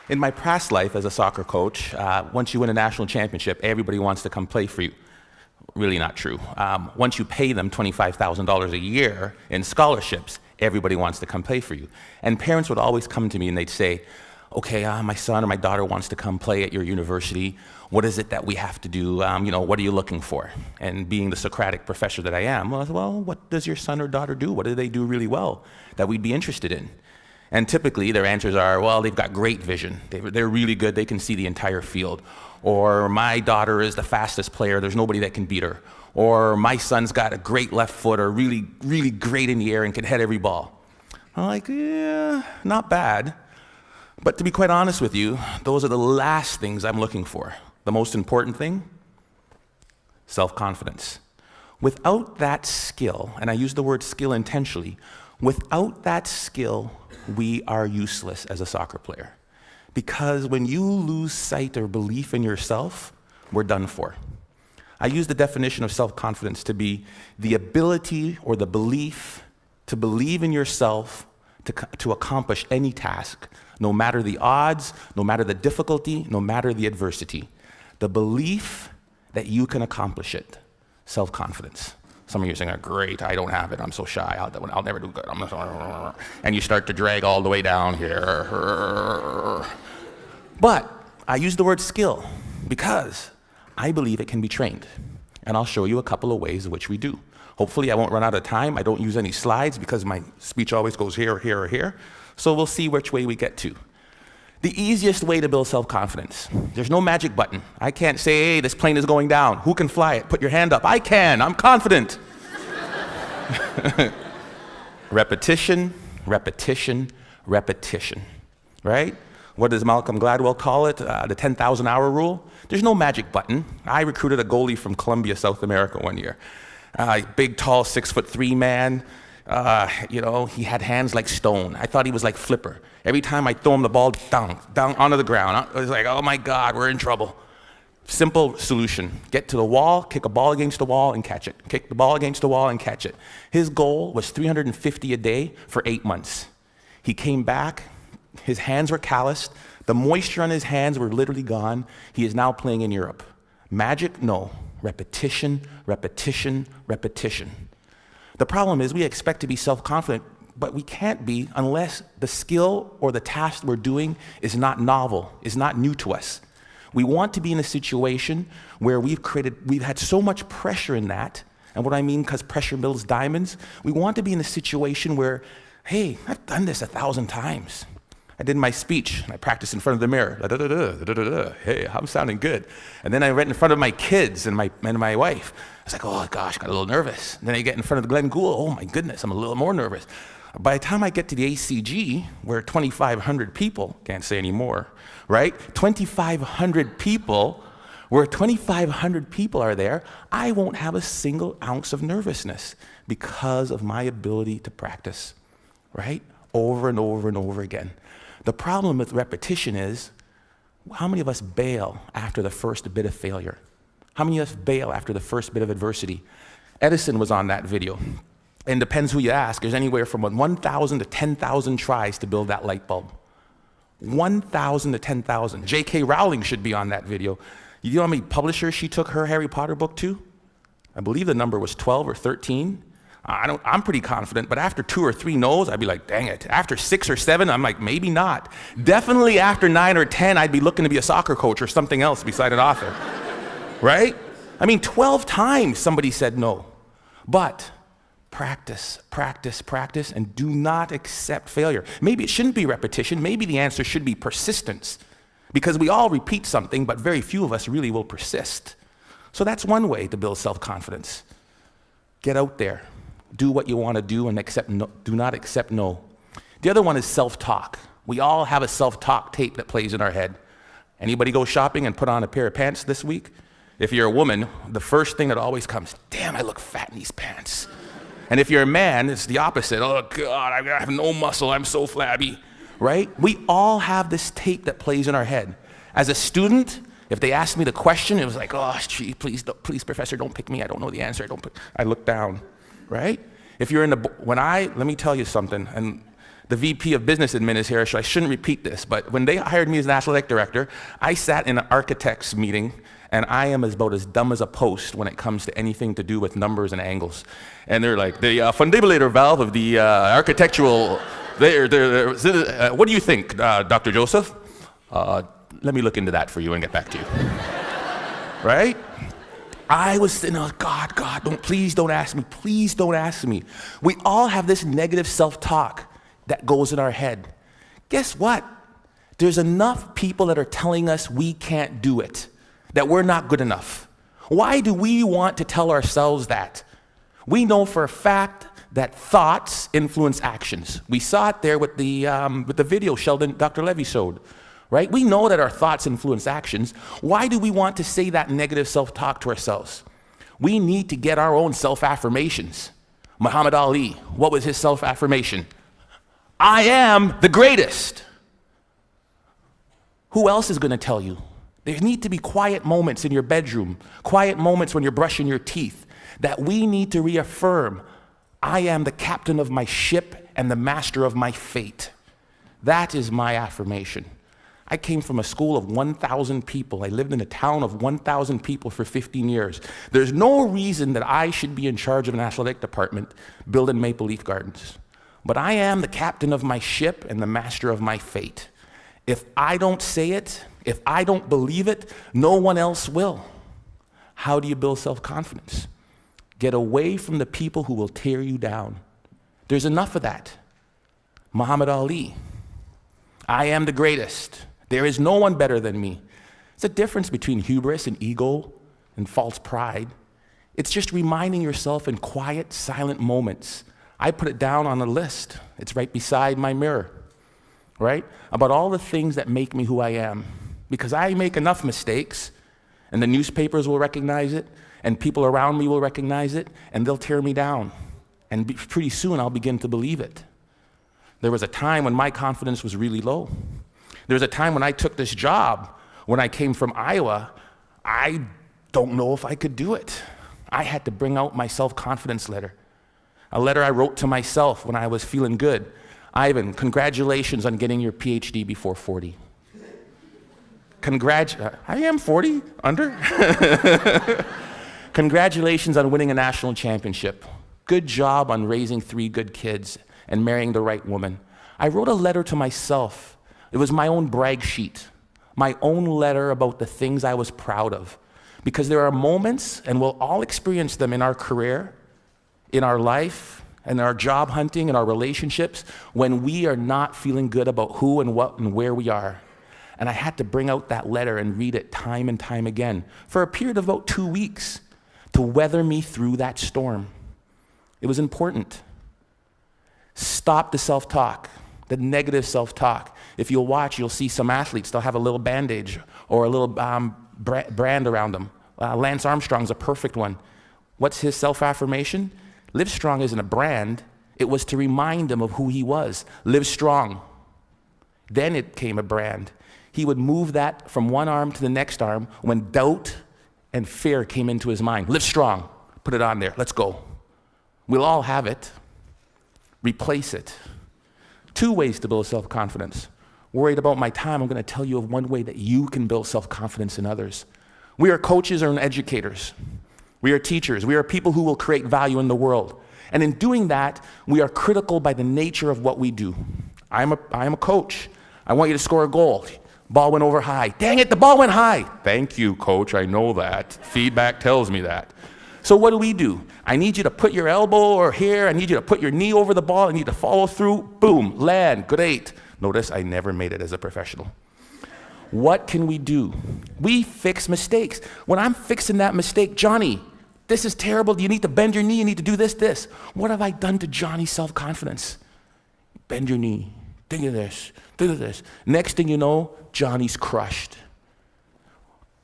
In my past life as a soccer coach, once you win a national championship, everybody wants to come play for you. Really not true. Once you pay them $25,000 a year in scholarships, everybody wants to come play for you. And parents would always come to me and they'd say, okay, my son or my daughter wants to come play at your university. What is it that we have to do? What are you looking for? And being the Socratic professor that I am, well, what does your son or daughter do? What do they do really well that we'd be interested in? And typically their answers are, well, they've got great vision. They're really good. They can see the entire field. Or my daughter is the fastest player. There's nobody that can beat her. Or my son's got a great left foot or really, really great in the air and can head every ball. I'm like, yeah, not bad. But to be quite honest with you, those are the last things I'm looking for. The most important thing, self-confidence. Without that skill, and I use the word skill intentionally, without that skill, we are useless as a soccer player. Because when you lose sight or belief in yourself, we're done for. I use the definition of self-confidence to be the ability or the belief to believe in yourself to accomplish any task, no matter the odds, no matter the difficulty, no matter the adversity. The belief that you can accomplish it, self-confidence. Some of you are saying, great, I don't have it, I'm so shy, I'll never do good. And you start to drag all the way down here. But I use the word skill because I believe it can be trained. And I'll show you a couple of ways in which we do. Hopefully I won't run out of time. I don't use any slides because my speech always goes here, here, or here. So we'll see which way we get to. The easiest way to build self-confidence. There's no magic button. I can't say, hey, this plane is going down. Who can fly it? Put your hand up. I can. I'm confident. Repetition, repetition, repetition. Right? What does Malcolm Gladwell call it? The 10,000-hour rule. There's no magic button. I recruited a goalie from Colombia, South America one year. Big, tall, 6'3" man. He had hands like stone. I thought he was like Flipper. Every time I throw him the ball, down onto the ground. I was like, oh my God, we're in trouble. Simple solution. Get to the wall, kick a ball against the wall and catch it. Kick the ball against the wall and catch it. His goal was 350 a day for 8 months. He came back, his hands were calloused, the moisture on his hands were literally gone. He is now playing in Europe. Magic? No. Repetition, repetition, repetition. The problem is we expect to be self-confident, but we can't be unless the skill or the task we're doing is not novel, is not new to us. We want to be in a situation where we've had so much pressure in that, and what I mean, because pressure builds diamonds, we want to be in a situation where, hey, I've done this 1,000 times. I did my speech, and I practiced in front of the mirror. Hey, I'm sounding good. And then I read in front of my kids and my wife. I was like, oh gosh, got a little nervous. And then I get in front of Glenn Gould. Oh my goodness, I'm a little more nervous. By the time I get to the ACG, where 2,500 people, can't say anymore, right? 2,500 people, where 2,500 people are there, I won't have a single ounce of nervousness because of my ability to practice, right? Over and over and over again. The problem with repetition is, how many of us bail after the first bit of failure? How many of us bail after the first bit of adversity? Edison was on that video. And depends who you ask, there's anywhere from 1,000 to 10,000 tries to build that light bulb. 1,000 to 10,000. J.K. Rowling should be on that video. You know how many publishers she took her Harry Potter book to? I believe the number was 12 or 13. I'm pretty confident, but after 2 or 3 no's, I'd be like, dang it. After 6 or 7, I'm like, maybe not. Definitely after 9 or 10, I'd be looking to be a soccer coach or something else beside an author. Right? I mean, 12 times somebody said no. But practice, practice, practice, and do not accept failure. Maybe it shouldn't be repetition. Maybe the answer should be persistence. Because we all repeat something, but very few of us really will persist. So that's one way to build self-confidence. Get out there. Do what you want to do and do not accept no. The other one is self-talk. We all have a self-talk tape that plays in our head. Anybody go shopping and put on a pair of pants this week? If you're a woman, the first thing that always comes, damn, I look fat in these pants. And if you're a man, it's the opposite. Oh God, I have no muscle, I'm so flabby, right? We all have this tape that plays in our head. As a student, if they asked me the question, it was like, oh, gee, please, professor, don't pick me. I don't know the answer. I look down, right? If you're let me tell you something, and The VP of Business Admin is here, so I shouldn't repeat this, but when they hired me as National Athletic Director, I sat in an architect's meeting, and I am about as dumb as a post when it comes to anything to do with numbers and angles. And they're like, the fundibulator valve of the architectural, what do you think, Dr. Joseph? Let me look into that for you and get back to you. Right? I was sitting, oh, God, please don't ask me. We all have this negative self-talk that goes in our head. Guess what? There's enough people that are telling us we can't do it, that we're not good enough. Why do we want to tell ourselves that? We know for a fact that thoughts influence actions. We saw it there with the video Dr. Levy showed, right? We know that our thoughts influence actions. Why do we want to say that negative self-talk to ourselves? We need to get our own self-affirmations. Muhammad Ali, what was his self-affirmation? I am the greatest. Who else is going to tell you? There need to be quiet moments in your bedroom, quiet moments when you're brushing your teeth, that we need to reaffirm, I am the captain of my ship and the master of my fate. That is my affirmation. I came from a school of 1,000 people. I lived in a town of 1,000 people for 15 years. There's no reason that I should be in charge of an athletic department building Maple Leaf Gardens. But I am the captain of my ship and the master of my fate. If I don't say it, if I don't believe it, no one else will. How do you build self-confidence? Get away from the people who will tear you down. There's enough of that. Muhammad Ali, I am the greatest. There is no one better than me. It's a difference between hubris and ego and false pride. It's just reminding yourself in quiet, silent moments. I put it down on a list. It's right beside my mirror, right? About all the things that make me who I am. Because I make enough mistakes, and the newspapers will recognize it, and people around me will recognize it, and they'll tear me down. And pretty soon I'll begin to believe it. There was a time when my confidence was really low. There was a time when I took this job, when I came from Iowa, I don't know if I could do it. I had to bring out my self-confidence letter. A letter I wrote to myself when I was feeling good. Ivan, congratulations on getting your PhD before 40. I am 40, under. Congratulations on winning a national championship. Good job on raising 3 good kids and marrying the right woman. I wrote a letter to myself. It was my own brag sheet, my own letter about the things I was proud of. Because there are moments, and we'll all experience them in our career, in our life, and our job hunting and our relationships, when we are not feeling good about who and what and where we are. And I had to bring out that letter and read it time and time again for a period of about 2 weeks to weather me through that storm. It was important. Stop the self-talk, the negative self-talk. If you'll watch, you'll see some athletes, they'll have a little bandage or a little brand around them. Lance Armstrong's a perfect one. What's his self-affirmation? Live Strong isn't a brand. It was to remind him of who he was. Live strong. Then it came a brand. He would move that from one arm to the next arm when doubt and fear came into his mind. Live strong. Put it on there. Let's go. We'll all have it. Replace it. 2 ways to build self-confidence. Worried about my time, I'm going to tell you of one way that you can build self-confidence in others. We are coaches and educators. We are teachers. We are people who will create value in the world. And in doing that, we are critical by the nature of what we do. I am a coach. I want you to score a goal. Ball went over high. Dang it, the ball went high. Thank you, coach. I know that. Feedback tells me that. So what do? I need you to put your elbow or here. I need you to put your knee over the ball. I need to follow through. Boom, land, great. Notice I never made it as a professional. What can we do? We fix mistakes. When I'm fixing that mistake, Johnny, this is terrible. You need to bend your knee. You need to do this. What have I done to Johnny's self-confidence? Bend your knee. Think of this. Next thing you know, Johnny's crushed.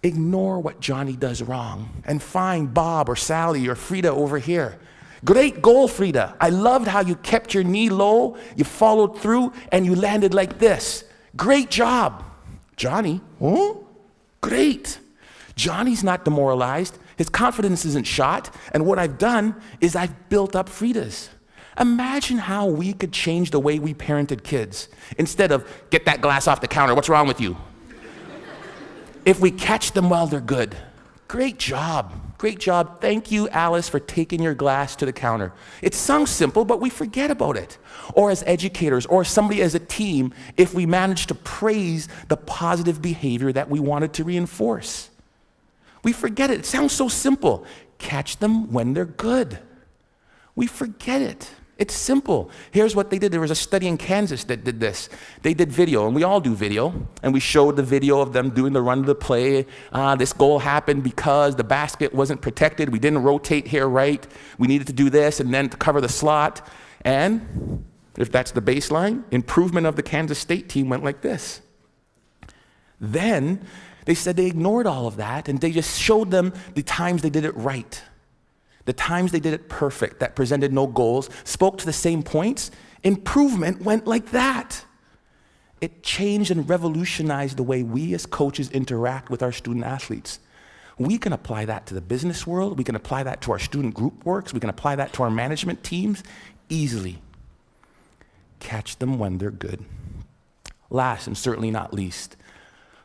Ignore what Johnny does wrong and find Bob or Sally or Frida over here. Great goal, Frida. I loved how you kept your knee low, you followed through, and you landed like this. Great job. Johnny, great. Johnny's not demoralized. His confidence isn't shot. And what I've done is I've built up Frida's. Imagine how we could change the way we parented kids. Instead of, get that glass off the counter, what's wrong with you? If we catch them while they're good. Great job. Great job. Thank you, Alice, for taking your glass to the counter. It sounds simple, but we forget about it. Or as educators, or somebody as a team, if we manage to praise the positive behavior that we wanted to reinforce. We forget it. It sounds so simple. Catch them when they're good. We forget it. It's simple. Here's what they did. There was a study in Kansas that did this. They did video, and we all do video, and we showed the video of them doing the run of the play. This goal happened because the basket wasn't protected. We didn't rotate here right. We needed to do this, and then to cover the slot. And if that's the baseline, improvement of the Kansas State team went like this. Then they said they ignored all of that, and they just showed them the times they did it right. The times they did it perfect, that presented no goals, spoke to the same points, improvement went like that. It changed and revolutionized the way we as coaches interact with our student athletes. We can apply that to the business world, we can apply that to our student group works, we can apply that to our management teams easily. Catch them when they're good. Last and certainly not least,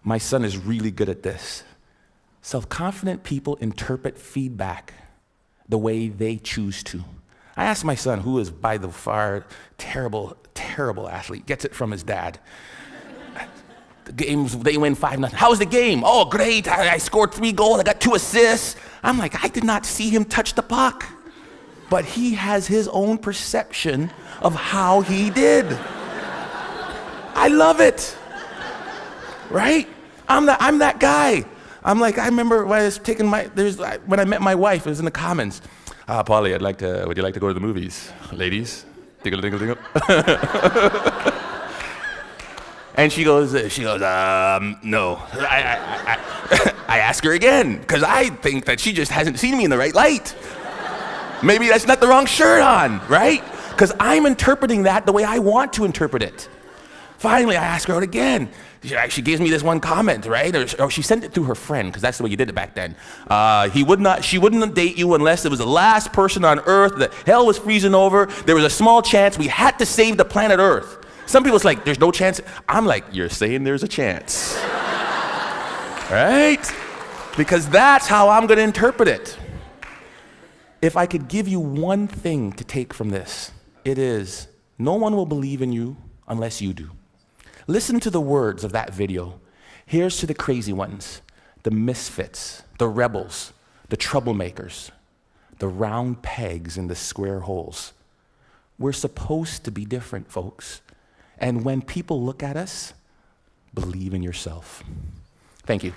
my son is really good at this. Self-confident people interpret feedback the way they choose to. I asked my son, who is by the far terrible athlete, gets it from his dad. The games, they win 5-0. How was the game? Oh, great, I scored 3 goals, I got 2 assists. I'm like, I did not see him touch the puck. But he has his own perception of how he did. I love it, right? I'm that guy. I'm like, I remember when I was taking when I met my wife, it was in the Commons. Polly, would you like to go to the movies? Ladies, dingle, dingle, dingle. And she goes, no. I ask her again, because I think that she just hasn't seen me in the right light. Maybe that's not the wrong shirt on, right? Because I'm interpreting that the way I want to interpret it. Finally, I ask her out again. She gives me this one comment, right? Or she sent it through her friend, because that's the way you did it back then. She wouldn't date you unless it was the last person on Earth, the hell was freezing over, there was a small chance we had to save the planet Earth. Some people's like, there's no chance. I'm like, you're saying there's a chance. Right? Because that's how I'm going to interpret it. If I could give you one thing to take from this, it is, no one will believe in you unless you do. Listen to the words of that video. Here's to the crazy ones, the misfits, the rebels, the troublemakers, the round pegs in the square holes. We're supposed to be different, folks. And when people look at us, believe in yourself. Thank you.